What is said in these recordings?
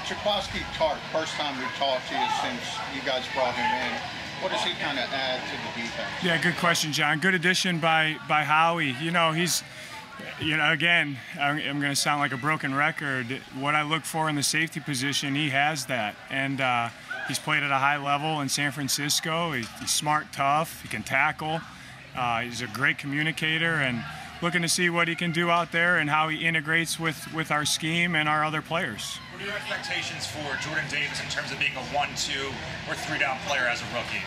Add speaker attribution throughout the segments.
Speaker 1: Chakowski Tart, first time we talked to you since you guys brought him in. What does he kind of add to the defense?
Speaker 2: Yeah, good question, John. Good addition by Howie. You know, he's, again, I'm going to sound like a broken record. What I look for in the safety position, he has that. And he's played at a high level in San Francisco. He's smart, tough. He can tackle. He's a great communicator, and looking to see what he can do out there and how he integrates with our scheme and our other players.
Speaker 3: What are your expectations for Jordan Davis in terms of being a 1-2 or 3-down player as a rookie?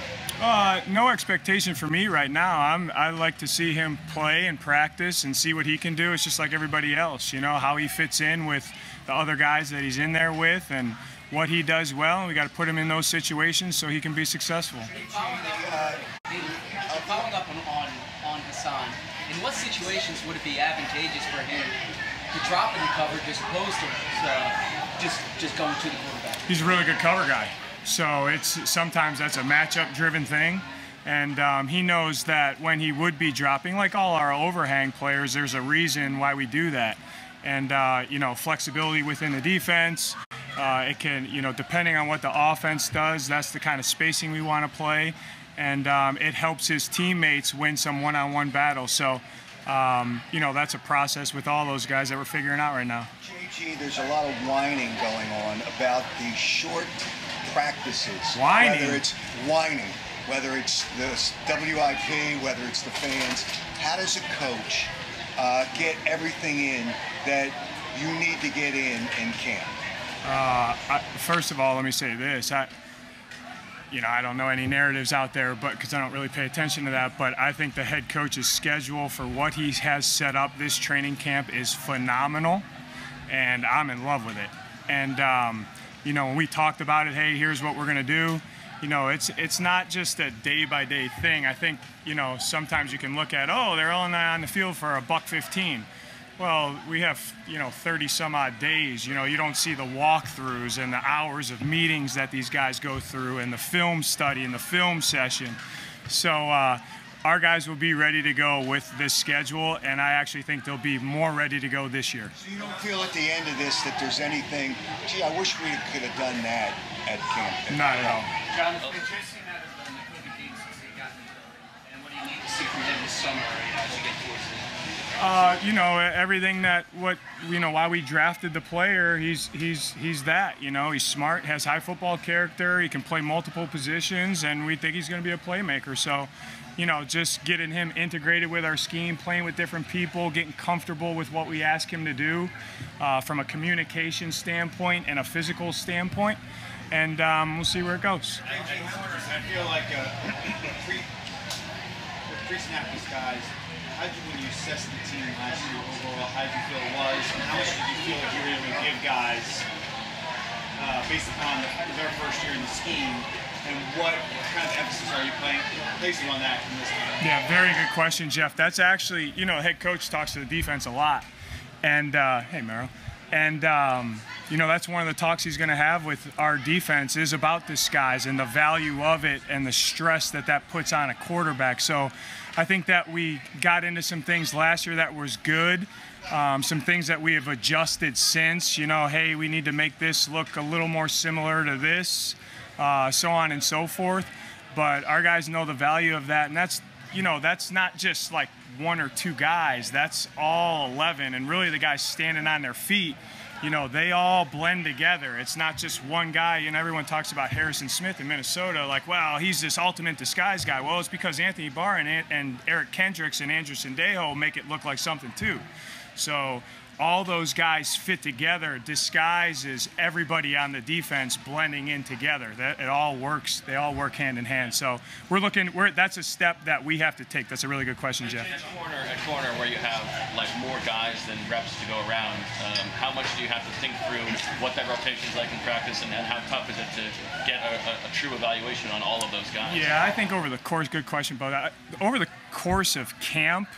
Speaker 2: No expectation for me right now. I like to see him play and practice and see what he can do. It's just like everybody else, you know, how he fits in with the other guys that he's in there with and what he does well. And we got to put him in those situations so he can be successful.
Speaker 4: Following up on Hassan, in what situations would it be advantageous for him to drop in the coverage as opposed to just going to the quarterback?
Speaker 2: He's a really good cover guy. So sometimes that's a matchup-driven thing, and he knows that when he would be dropping, like all our overhang players, there's a reason why we do that. And you know, flexibility within the defense. It can, you know, depending on what the offense does, that's the kind of spacing we want to play, and it helps his teammates win some one-on-one battles. So, you know, that's a process with all those guys that we're figuring out right now.
Speaker 5: JG, there's a lot of whining going on about the short practices.
Speaker 2: Whining?
Speaker 5: Whether it's whining, whether it's the WIP, whether it's the fans. How does a coach get everything in that you need to get in camp?
Speaker 2: First of all, let me say this. You know, I don't know any narratives out there, but because I don't really pay attention to that, but I think the head coach's schedule for what he has set up this training camp is phenomenal, and I'm in love with it. And, you know, when we talked about it, hey, here's what we're going to do, you know, it's not just a day-by-day thing. I think, you know, sometimes you can look at, oh, they're only on the field for $1.15. Well, we have, you know, 30-some-odd days. You know, you don't see the walkthroughs and the hours of meetings that these guys go through and the film study and the film session. So our guys will be ready to go with this schedule, and I actually think they'll be more ready to go this year.
Speaker 5: So you don't feel at the end of this that there's anything, gee, I wish we could have done that at camp?
Speaker 2: Not at all.
Speaker 4: John, interesting out of the Nakobe game since he got injured, and what do you need to see from him this summer as you get towards the end?
Speaker 2: You know, everything that why we drafted the player, he's that, you know, he's smart, has high football character, he can play multiple positions, and we think he's going to be a playmaker. So, you know, just getting him integrated with our scheme, playing with different people, getting comfortable with what we ask him to do from a communication standpoint and a physical standpoint, and we'll see where it goes.
Speaker 6: I feel like with pre-snap these guys, how did you, when you assessed the team last year overall, how did you feel it was, and how much did you feel like you were able to give guys based upon their first year in the scheme, and what kind of emphasis are you placing on that in this game?
Speaker 2: Yeah, very good question, Jeff. That's actually, you know, head coach talks to the defense a lot, and hey, Merrill, and you know, that's one of the talks he's going to have with our defense is about this guys and the value of it and the stress that puts on a quarterback. So I think that we got into some things last year that was good, some things that we have adjusted since, you know, hey, we need to make this look a little more similar to this, so on and so forth. But our guys know the value of that, and that's, you know, that's not just like one or two guys, that's all 11, and really the guys standing on their feet. You know, they all blend together. It's not just one guy. You know, everyone talks about Harrison Smith in Minnesota, like, wow, he's this ultimate disguise guy. Well, it's because Anthony Barr and Eric Kendricks and Andrew Sendejo make it look like something too. So all those guys fit together. Disguise is everybody on the defense blending in together. It all works. They all work hand in hand. So that's a step that we have to take. That's a really good question, Jeff.
Speaker 7: At corner where you have like more guys than reps to go around, how much do you have to think through what that rotation is like in practice, and how tough is it to get a true evaluation on all of those guys?
Speaker 2: Yeah, I think over the course, good question, but over the course of camp,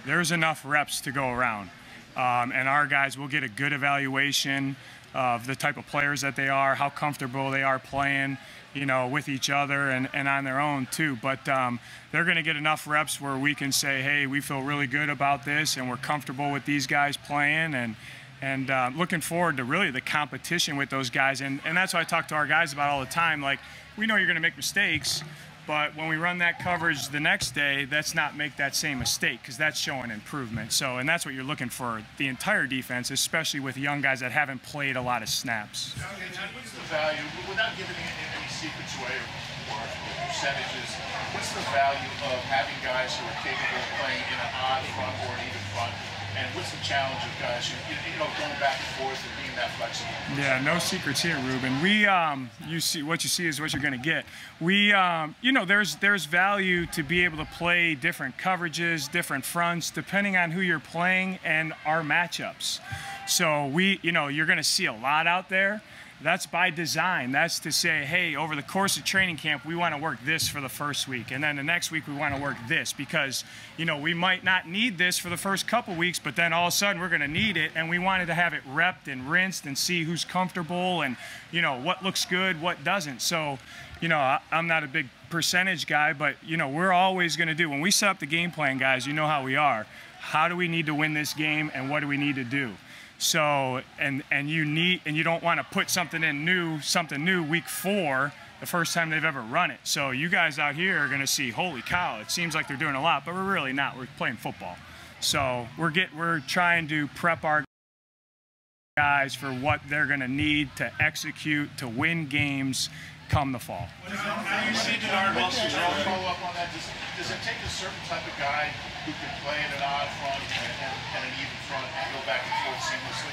Speaker 2: there's enough reps to go around. And our guys will get a good evaluation of the type of players that they are, how comfortable they are playing, you know, with each other and on their own too. But they're going to get enough reps where we can say, hey, we feel really good about this and we're comfortable with these guys playing, And looking forward to really the competition with those guys. And that's what I talk to our guys about all the time. Like, we know you're going to make mistakes, but when we run that coverage the next day, let's not make that same mistake, because that's showing improvement. So, and that's what you're looking for, the entire defense, especially with young guys that haven't played a lot of snaps.
Speaker 8: What's the value, without giving any secrets away or percentages, what's the value of having guys who are capable of playing in an odd front or an even front? And what's the challenge of guys who, going back and forth and being that flexible?
Speaker 2: Yeah, no secrets here, Ruben. We, you see, what you see is what you're going to get. We, there's value to be able to play different coverages, different fronts, depending on who you're playing and our matchups. So you're going to see a lot out there. That's by design. That's to say, hey, over the course of training camp, we want to work this for the first week. And then the next week, we want to work this because, we might not need this for the first couple weeks, but then all of a sudden we're going to need it. And we wanted to have it repped and rinsed and see who's comfortable and, what looks good, what doesn't. So, I'm not a big percentage guy, but, we're always going to do. When we set up the game plan, guys, you know how we are. How do we need to win this game and what do we need to do? So, and you don't want to put something new week 4, the first time they've ever run it. So you guys out here are going to see, holy cow, it seems like they're doing a lot, but we're really not. We're playing football. So we're trying to prep our guys for what they're going to need to execute to win games come the fall.
Speaker 8: Now you see Denard Wilson, I'll follow up on that. Does it take a certain type of guy who can play in an odd front and an even front and go back and forth seamlessly?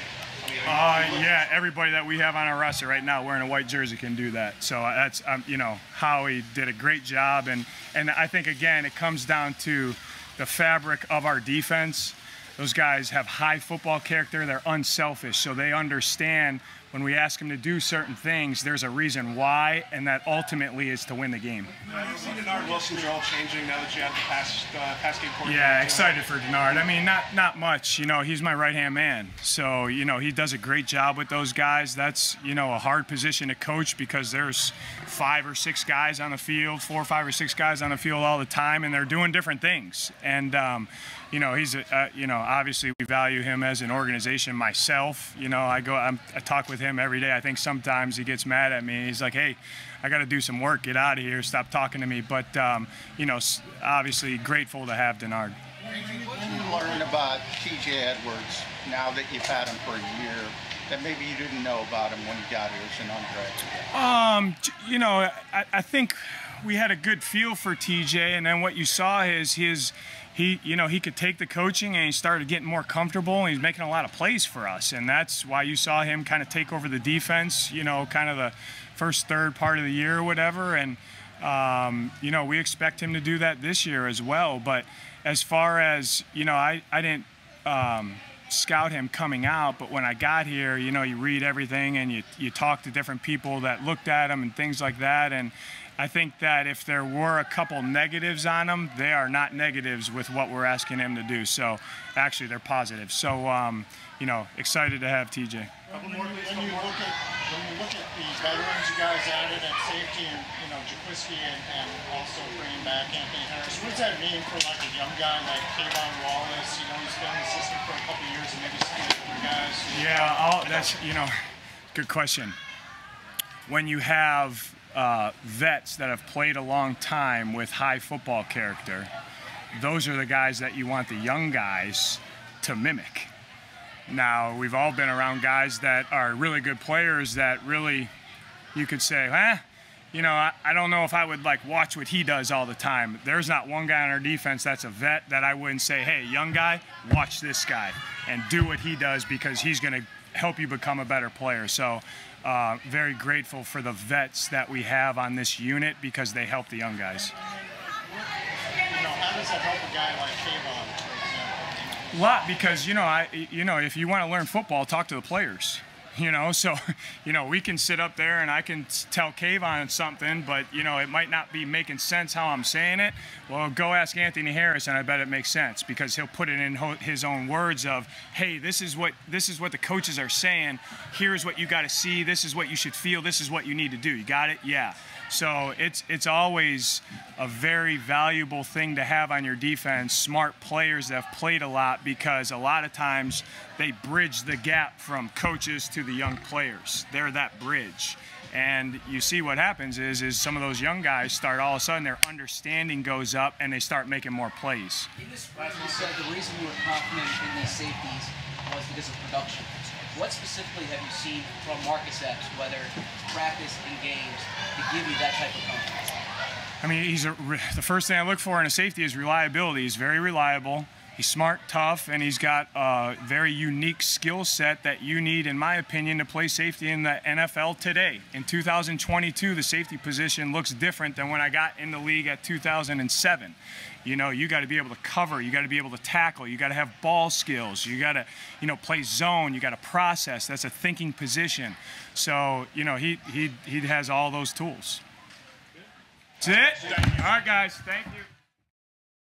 Speaker 2: Yeah, everybody that we have on our roster right now wearing a white jersey can do that. So that's, Howie did a great job. And I think, again, it comes down to the fabric of our defense. Those guys have high football character. They're unselfish, so they understand when we ask them to do certain things, there's a reason why, and that ultimately is to win the game.
Speaker 6: Have you seen Denard Wilson's role changing now that you have the pass game coordinator?
Speaker 2: Yeah, excited for Denard. I mean, not much. He's my right-hand man. So, he does a great job with those guys. That's, a hard position to coach because there's 5 or 6 guys on the field, 4, 5, or 6 guys on the field all the time, and they're doing different things. And, he's, obviously we value him as an organization. Myself, I talk with him every day. I think sometimes he gets mad at me. He's like, hey, I got to do some work. Get out of here. Stop talking to me. But, obviously grateful to have Denard.
Speaker 1: What did you learn about T.J. Edwards now that you've had him for a year that maybe you didn't know about him when he got here as an undrafted?
Speaker 2: I think we had a good feel for T.J. and then what you saw is he could take the coaching and he started getting more comfortable and he's making a lot of plays for us. And that's why you saw him kind of take over the defense, kind of the first third part of the year or whatever. And, we expect him to do that this year as well. But as far as, I didn't scout him coming out, but when I got here, you read everything and you talk to different people that looked at him and things like that. And I think that if there were a couple negatives on him, they are not negatives with what we're asking him to do. So actually they're positive. So, excited to have TJ.
Speaker 9: When you look at the veterans you guys added at safety and, Jaquiski and also bringing back Anthony Harris, what does that mean for like a young guy like Kayvon Wallace? He's been in the system for a couple of years and maybe some different guys.
Speaker 2: Yeah, that's, good question. When you have vets that have played a long time with high football character, those are the guys that you want the young guys to mimic. Now, we've all been around guys that are really good players that really, you could say, I don't know if I would watch what he does all the time. There's not one guy on our defense that's a vet that I wouldn't say, hey, young guy, watch this guy and do what he does because he's going to help you become a better player. So very grateful for the vets that we have on this unit because they help the young guys.
Speaker 9: How does that help a guy like Kayvon, for example?
Speaker 2: A lot because, if you want to learn football, talk to the players. So, we can sit up there and I can tell Kayvon something, but, it might not be making sense how I'm saying it. Well, go ask Anthony Harris and I bet it makes sense because he'll put it in his own words of, hey, this is what the coaches are saying. Here's what you got to see. This is what you should feel. This is what you need to do. You got it? Yeah. So it's always a very valuable thing to have on your defense, smart players that have played a lot because a lot of times they bridge the gap from coaches to the young players. They're that bridge. And you see what happens is some of those young guys start all of a sudden their understanding goes up and they start making more plays.
Speaker 4: In this spring, you said the reason you were confident in these safeties was because of production. What specifically have you seen from Marcus Epps, whether practice and games, to give you that type of confidence?
Speaker 2: I mean, the first thing I look for in a safety is reliability. He's very reliable. He's smart, tough, and he's got a very unique skill set that you need, in my opinion, to play safety in the NFL today. In 2022, the safety position looks different than when I got in the league at 2007. You know, you got to be able to cover, you got to be able to tackle, you got to have ball skills, you got to, you know, play zone, you got to process. That's a thinking position. So, you know, he has all those tools. That's it. All right, guys. Thank you.